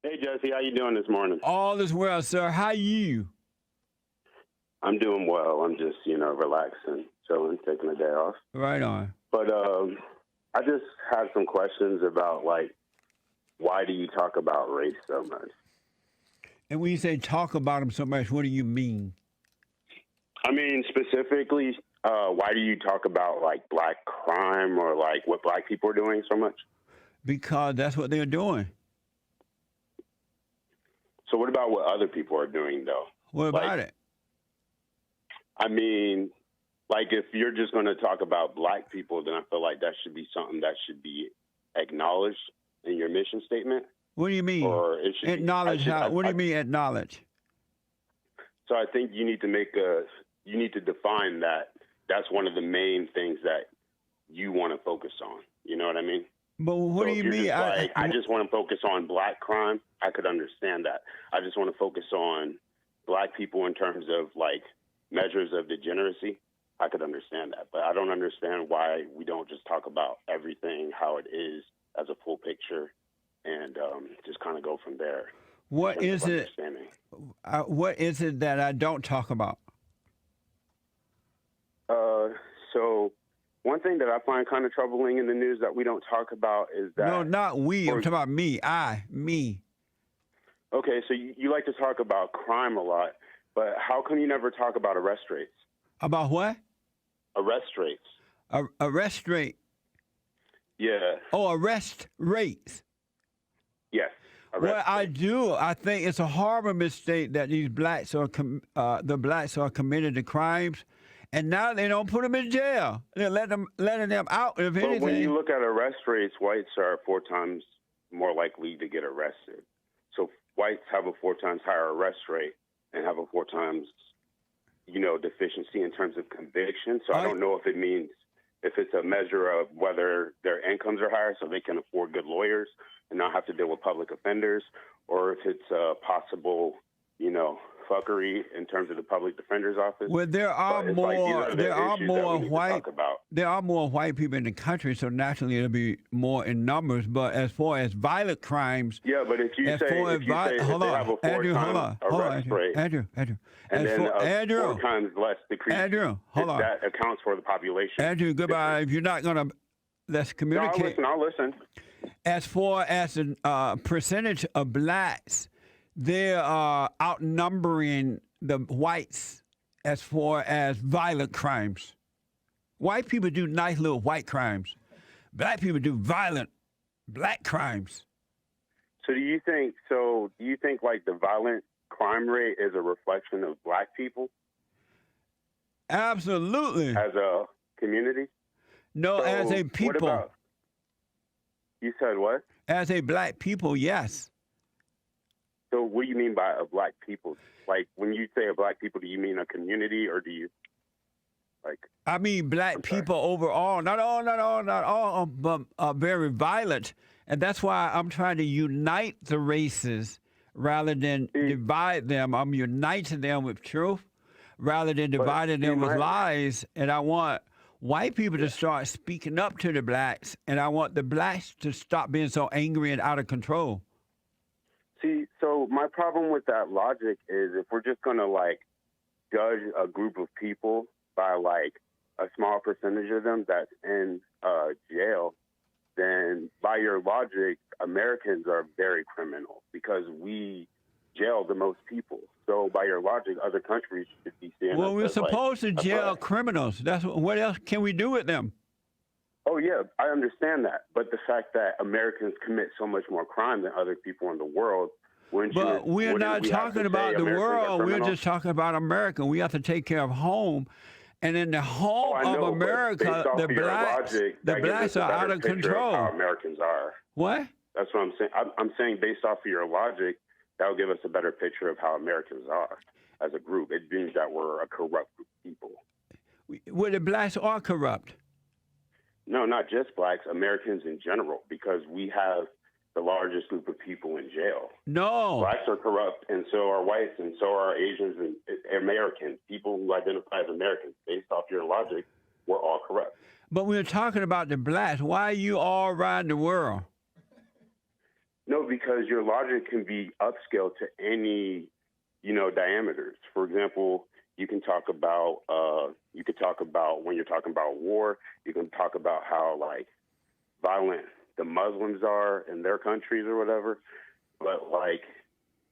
Hey Jesse, how you doing this morning? All is well, sir. How you? I'm doing well. I'm just, relaxing, chilling, taking a day off. Right on. But I just had some questions about like why do you talk about race so much? And when you say talk about them so much, what do you mean? I mean specifically, why do you talk about like black crime or like what black people are doing so much? Because that's what they're doing. So what about what other people are doing though? What Like, about it? I mean, like if you're just going to talk about black people, then I feel like that should be something that should be acknowledged in your mission statement. What do you mean? Or it should be. Acknowledge how? What do you mean acknowledge? So I think you need to you need to define that. That's one of the main things that you want to focus on. You know what I mean? But what So do if you you're mean? just like, I just want to focus on black crime, I could understand that. I just want to focus on black people in terms of like measures of degeneracy. I could understand that, but I don't understand why we don't just talk about everything how it is as a full picture and just kind of go from there. What is it? Understanding. What is it that I don't talk about? So one thing that I find kind of troubling in the news that we don't talk about is that. No, not we. I'm talking about me. Me. Okay, so you like to talk about crime a lot, but how come you never talk about arrest rates? About what? Arrest rates. Arrest rate. Yeah. Oh, arrest rates. Yes. Well, I do. I think it's a horrible mistake that these blacks are the blacks are committing the crimes, and now they don't put them in jail. They're letting them out. If But anything, when you look at arrest rates, whites are 4 times more likely to get arrested. So whites have a 4 times higher arrest rate and have a 4 times, deficiency in terms of conviction. So I don't know if it means if it's a measure of whether their incomes are higher so they can afford good lawyers and not have to deal with public offenders, or if it's a possible, fuckery in terms of the public defender's office. well, there are But it's more. like these are the There are issues that we more need to white. talk about. There are more white people in the country, so naturally it'll be more in numbers. But as far as violent crimes, Yeah, but if you say if they have a 4 Andrew, times arrest rate, Andrew, and then Andrew, 4 times less decrease, Andrew, hold on. that accounts for the population. Outnumber goodbye. If you're not gonna, let's No, communicate. I'll listen. As far as the percentage of blacks, they are outnumbering the whites as far as violent crimes. White people do nice little white crimes. Black people do violent black crimes. So do you think like the violent crime rate is a reflection of black people Absolutely. as a community? No, So as a what people, about, you said what? as a black people, yes. So what do you mean by a black people? Like when you say a black people, do you mean a community or do you like? I mean, black I'm sorry. people overall, not all, but very violent. And that's why I'm trying to unite the races rather than divide them. I'm uniting them with truth rather than dividing them with lies. And I want white people to start speaking up to the blacks, and I want the blacks to stop being so angry and out of control. See, so my problem with that logic is if we're just going to like judge a group of people by like a small percentage of them that's in jail, then by your logic, Americans are very criminal because we jail the most people. So by your logic, other countries should be seeing Well, us we're as, like, supposed to a jail threat. criminals. That's what else can we do with them? Oh, yeah, I understand that. But the fact that Americans commit so much more crime than other people in the world, But we're not talking about the world. We're just talking about America. We have to take care of home. And in the home I know, of but America, based off the of your blacks, logic, the that gives blacks us a are better out of picture control. how Americans are. What? That's what I'm saying. I'm saying based off of your logic, that will give us a better picture of how Americans are as a group. It means that we're a corrupt group of people. Well, the blacks are corrupt. No, not just blacks, Americans in general, because we have the largest group of people in jail. No. Blacks are corrupt, and so are whites, and so are Asians and Americans. People who identify as Americans, based off your logic, we're all corrupt. But we're talking about the blacks. Why are you all around the world? No, because your logic can be upscaled to any, diameters. For example, you can talk about when you're talking about war, you can talk about how like violent the Muslims are in their countries or whatever. But like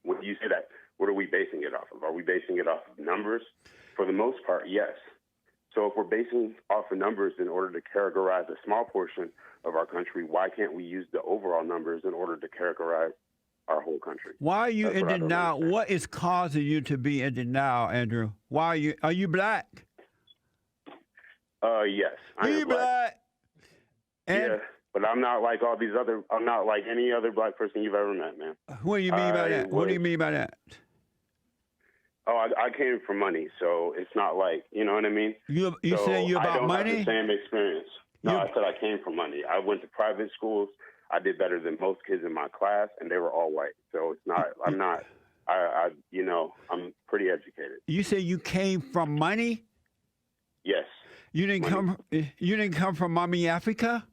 when you say that, what are we basing it off of? Are we basing it off of numbers? For the most part, yes. So if we're basing off of numbers in order to categorize a small portion of our country, why can't we use the overall numbers in order to categorize our whole country? Why are you That's in what I don't denial? understand. What is causing you to be in denial, Andrew? Why are you black? Yes, I You am black. black. And Yeah, but I'm not like all these other. I'm not like any other black person you've ever met, man. what do you mean by I that? What do you was- mean by that? Oh, I came from money, so it's not like, you know what I mean? You So saying you I about don't money? have the same experience. No, You- I said I came from money. I went to private schools. I did better than most kids in my class, and they were all white. So it's not. I'm not. I'm pretty educated. You say you came from money? Yes. You didn't Money. You didn't come from Mommy Africa?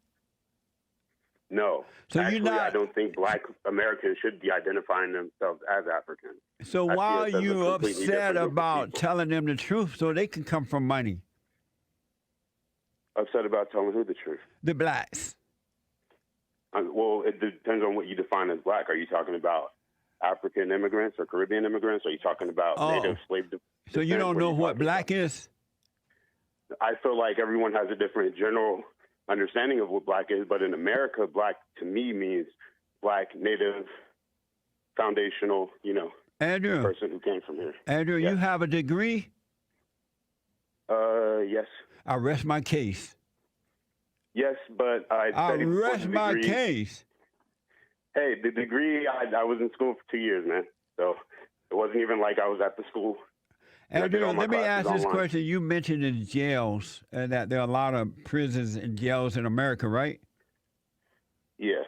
No. So you're Actually, not- I don't think Black Americans should be identifying themselves as African. So I see why are us as a you completely upset different group of about people. telling them the truth so they can come from money? Upset about telling who the truth? The blacks. Well, it depends on what you define as black. Are you talking about African immigrants or Caribbean immigrants? Are you talking about Oh. native slave? So you don't know what black is? I feel like everyone has a different general understanding of what black is, but in America, black to me means black, native, foundational, Andrew, person who came from here. Andrew, Yes. you have a degree? Yes. I rest my case. Yes, but I I studied before rest the my degree. case. Hey, the degree, I was in school for 2 years, man. So it wasn't even like I was at the school. I did Andrew, all my let me ask classes this online. question. You mentioned in jails and that there are a lot of prisons and jails in America, right? Yeah.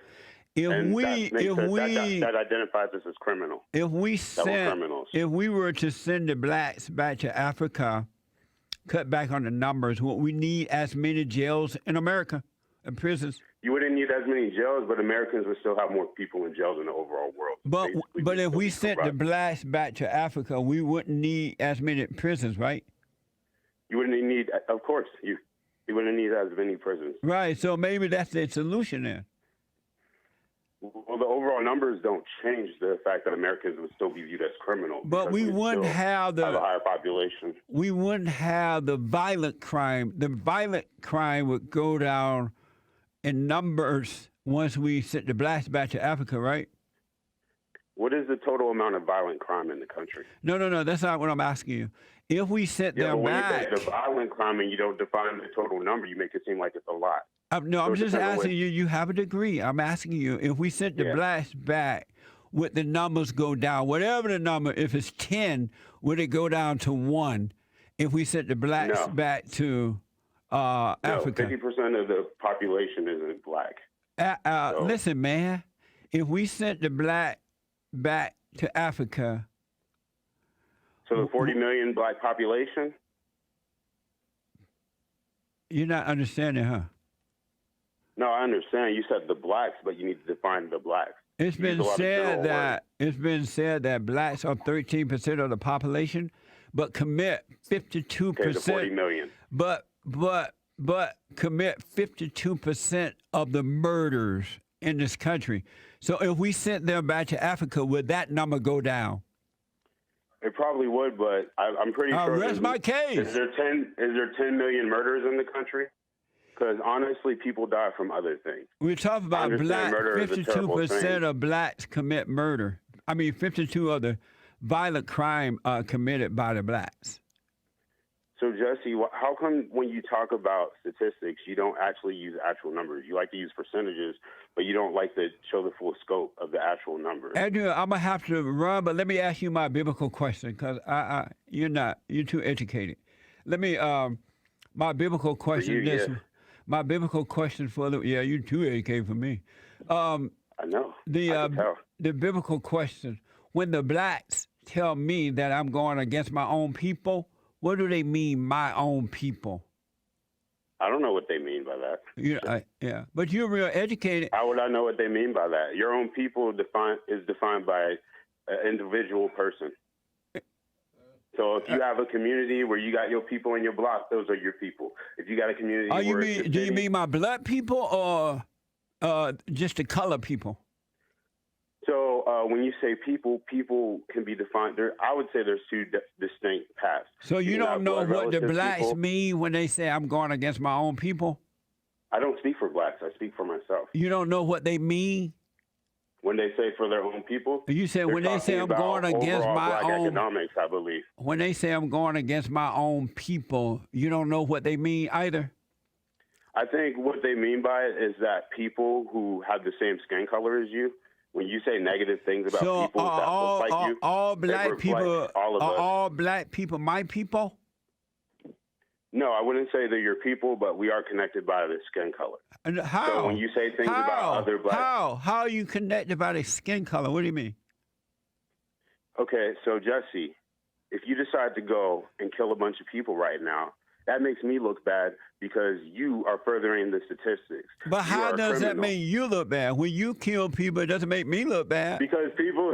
If And we that makes if us- we that identifies us as criminal. if we That we're sent criminals. if we were to send the blacks back to Africa, cut back on the numbers, would we need as many jails in America and prisons? You wouldn't need as many jails, but Americans would still have more people in jails in the overall world. But Basically, but we'd if still we be sent the corrupt. blacks back to Africa, we wouldn't need as many prisons, right? You wouldn't need, of course, you wouldn't need as many prisons. Right. So maybe that's the solution then. Well, the overall numbers don't change the fact that Americans would still be viewed as criminal. But because we we'd wouldn't still have have a the higher population. we wouldn't have the violent crime. The violent crime would go down in numbers once we sent the blacks back to Africa, right? What is the total amount of violent crime in the country? No. That's not what I'm asking you. If we sent Yeah, but them when back, you say the violent crime and you don't define the total number, you make it seem like it's a lot. no, I'm it just depends on asking what- you. You have a degree. I'm asking you if we sent the Yeah. blacks back, would the numbers go down? Whatever the number, if it's 10, would it go down to 1? If we sent the blacks No. back to No, Africa. 50% of the population isn't black. So- Listen, man. If we sent the black back to Africa, So the 40 million black population, you're not understanding, huh? no, I understand. You said the blacks, but you need to define the blacks. It's You use been a lot of said general words. blacks are 13% of the population, but commit 52%. Okay, the 40 million. But commit 52% of the murders in this country. So if we sent them back to Africa, would that number go down? It probably would, but I'm pretty sure. Rest my case. Is there 10 million murders in the country? Because honestly, people die from other things. We're talking about understand black. murder is a terrible 52% thing. of blacks commit murder. I mean, 52 of the violent crime are committed by the blacks. So Jesse, how come when you talk about statistics, you don't actually use actual numbers? You like to use percentages, but you don't like to show the full scope of the actual numbers. Andrew, I'm gonna have to run, but let me ask you my biblical question because you're too educated. Let me my biblical question. you, This yeah. my biblical question for the you're too educated for me. I know. I can tell. The biblical question: when the blacks tell me that I'm going against my own people, what do they mean, my own people? I don't know what they mean by that. Yeah, but you're real educated. How would I know what they mean by that? Your own people is defined by an individual person. So if you have a community where you got your people in your block, those are your people. If you got a community do you mean my blood people or just the color people? So when you say people can be defined. I would say there's two distinct paths. So you don't know what the blacks mean when they say I'm going against my own people? I don't speak for blacks. I speak for myself. You don't know what they mean? When they say for their own people? You said when they say I'm going against my own economics, I believe. When they say I'm going against my own people, you don't know what they mean either? I think what they mean by it is that people who have the same skin color as you, when you say negative things about people that look like you, all black people, all black people my people? No, I wouldn't say they're your people, but we are connected by the skin color. And how? So when you say things about other black... How are you connected by the skin color? What do you mean? Okay, so Jesse, if you decide to go and kill a bunch of people right now, that makes me look bad because you are furthering the statistics. But how does that make you look bad? When you kill people, it doesn't make me look bad. Because people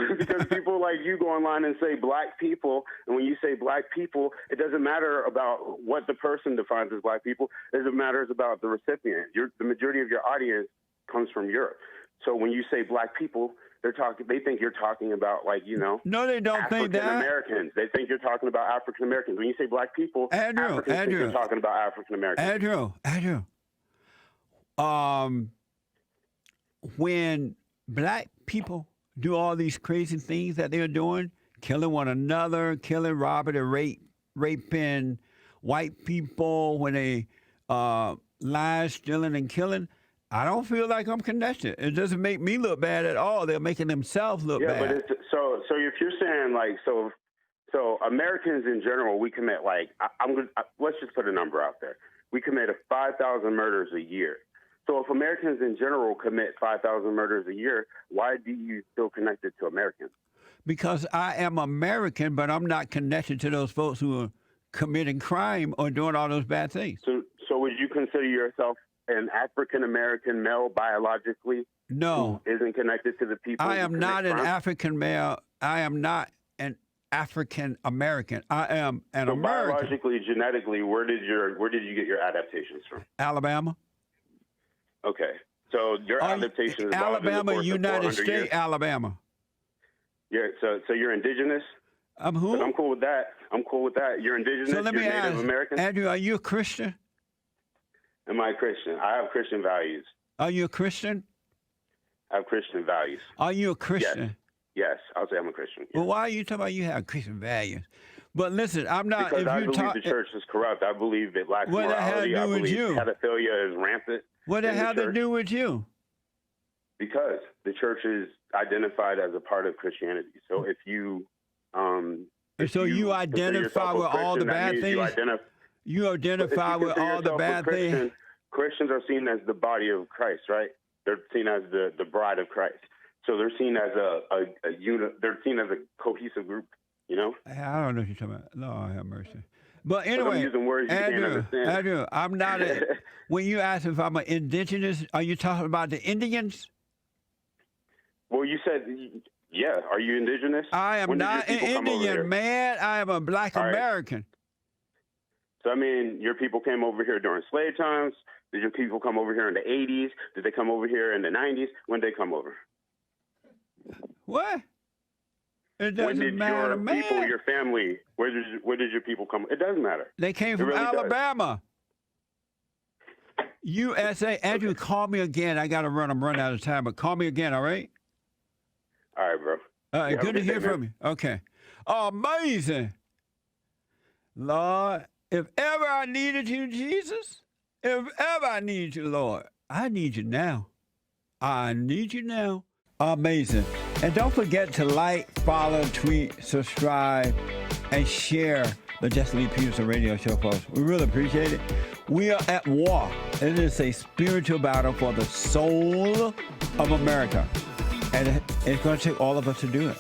like you go online and say black people, and when you say black people, it doesn't matter about what the person defines as black people. It matters about the recipient. The majority of your audience comes from Europe. So when you say black people, they think you're talking about No, they don't think that. African Americans. They think you're talking about African Americans. When you say black people, Andrew, you're talking about African Americans. Andrew. When black people do all these crazy things that they're doing, killing one another, killing, robbing, and raping white people, when they lie, stealing, and killing, I don't feel like I'm connected. It doesn't make me look bad at all. They're making themselves look bad. Yeah, but so if you're saying so Americans in general, we commit let's just put a number out there. We commit 5,000 murders a year. So if Americans in general commit 5,000 murders a year, why do you still connect it to Americans? Because I am American, but I'm not connected to those folks who are committing crime or doing all those bad things. So would you consider yourself an African-American male biologically? No. Who isn't connected to the people? I am not an African male. I am not an African-American. I am an American. Biologically, genetically, where did you get your adaptations from? Alabama. Okay. So your adaptations... Alabama, United States, years? Alabama. Yeah, so you're indigenous? I'm who? I'm cool with that. You're indigenous, so let me ask, Native American? Andrew, are you a Christian? Am I a Christian? I have Christian values. Are you a Christian? I have Christian values. Are you a Christian? Yes, I'll say I'm a Christian. Yes. Well, why are you talking about you have Christian values? But listen, I'm not... Because I believe the church is corrupt. I believe it lacks morality. I believe pedophilia is rampant. What the hell to do with you? Because the church is identified as a part of Christianity. So if you... you identify with all the bad things? You identify with all the bad things? Christians are seen as the body of Christ, right? They're seen as the bride of Christ. So they're seen as a unit. They're seen as a cohesive group, you know? I don't know what you're talking about. Lord have mercy. But anyway, I'm using words you can't understand. Andrew, I'm not when you ask if I'm an indigenous, are you talking about the Indians? Well, you said, yeah. Are you indigenous? I am not an Indian, man. I am a black American. So, I mean, your people came over here during slave times. Did your people come over here in the 80s? Did they come over here in the 90s? When did they come over? What? It doesn't when did matter, your man. people, your family, where did your people come? It doesn't matter. They came from Alabama. USA. Andrew, call me again. I got to run. I'm running out of time, but call me again, all right? All right, bro. All right, good to hear from you. Okay. Amazing. Lord, if ever I needed you, Jesus, if ever I need you, Lord, I need you now. I need you now. Amazing. And don't forget to like, follow, tweet, subscribe, and share the Jesse Lee Peterson radio show, folks. We really appreciate it. We are at war. It is a spiritual battle for the soul of America. And it's going to take all of us to do it.